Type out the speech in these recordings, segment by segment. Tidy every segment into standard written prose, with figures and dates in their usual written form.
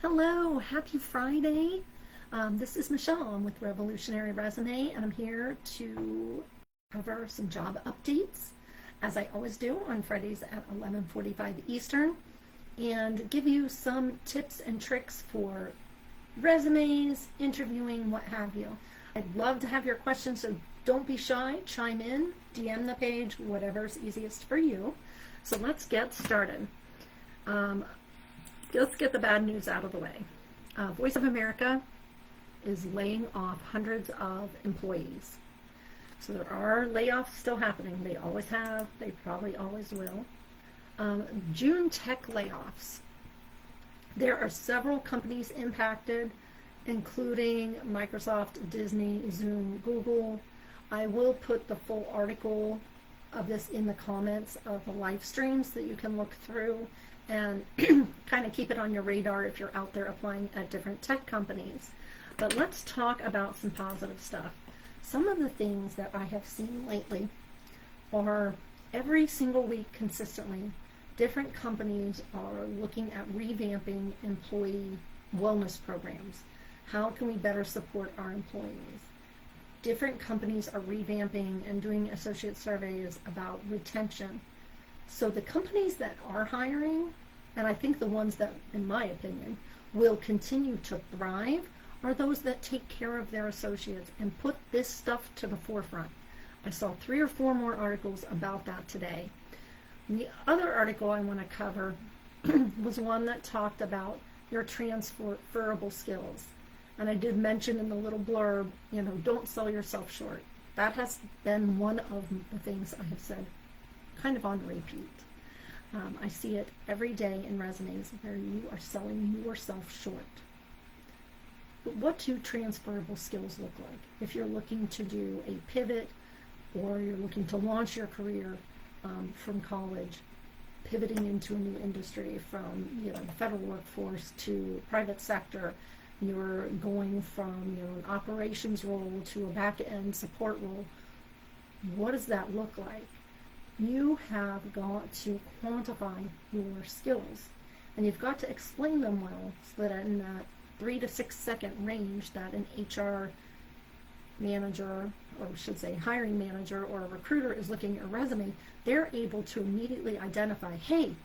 Hello, happy Friday. This is Michelle. I'm with Revolutionary Resume, and I'm here to cover some job updates, as I always do on Fridays at 11:45 Eastern, and give you some tips and tricks for resumes, interviewing, what have you. I'd love to have your questions, so don't be shy. Chime in, DM the page, whatever's easiest for you. So let's get started. Let's get the bad news out of the way. Voice of America is laying off hundreds of employees. So there are layoffs still happening. They always have. They probably always will. June tech layoffs. There are several companies impacted, including Microsoft, Disney, Zoom, Google. I will put the full article of this in the comments of the live streams that you can look through and kind of keep it on your radar if you're out there applying at different tech companies. But let's talk about some positive stuff. Some of the things that I have seen lately are every single week consistently, different companies are looking at revamping employee wellness programs. How can we better support our employees? Different companies are revamping and doing associate surveys about retention. So the companies that are hiring, and I think the ones that, in my opinion, will continue to thrive, are those that take care of their associates and put this stuff to the forefront. I saw 3 or 4 more articles about that today. And the other article I want to cover was one that talked about your transferable skills. And I did mention in the little blurb, don't sell yourself short. That has been one of the things I have said kind of on repeat. I see it every day in resumes where you are selling yourself short. But what do transferable skills look like? If you're looking to do a pivot or you're looking to launch your career from college, pivoting into a new industry from the federal workforce to private sector, you're going from an operations role to a back-end support role. What does that look like? You have got to quantify your skills, and you've got to explain them well so that in that 3 to 6 second range that an HR manager, or I should say hiring manager or a recruiter is looking at a resume, they're able to immediately identify, hey,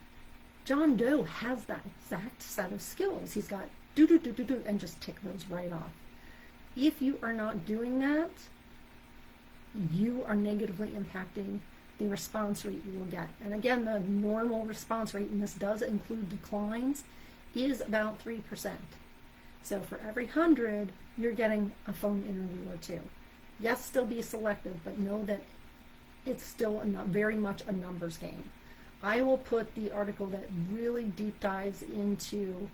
John Doe has that exact set of skills. He's got do, and just tick those right off. If you are not doing that, you are negatively impacting the response rate you will get. And again, the normal response rate, and this does include declines, is about 3%. So for every 100, you're getting a phone interview or 2. Yes, still be selective, but know that it's still very much a numbers game. I will put the article that really deep dives into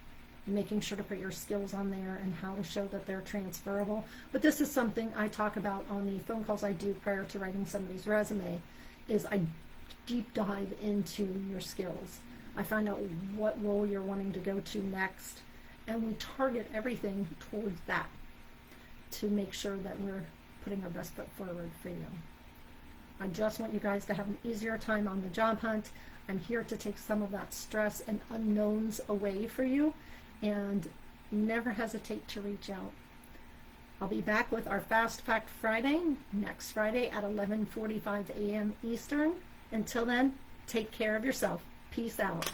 making sure to put your skills on there and how to show that they're transferable. But this is something I talk about on the phone calls I do prior to writing somebody's resume, is I deep dive into your skills. I find out what role you're wanting to go to next, and we target everything towards that to make sure that we're putting our best foot forward for you. I just want you guys to have an easier time on the job hunt. I'm here to take some of that stress and unknowns away for you, and never hesitate to reach out. I'll be back with our Fast Fact Friday next Friday at 11:45 a.m. Eastern. Until then, take care of yourself. Peace out.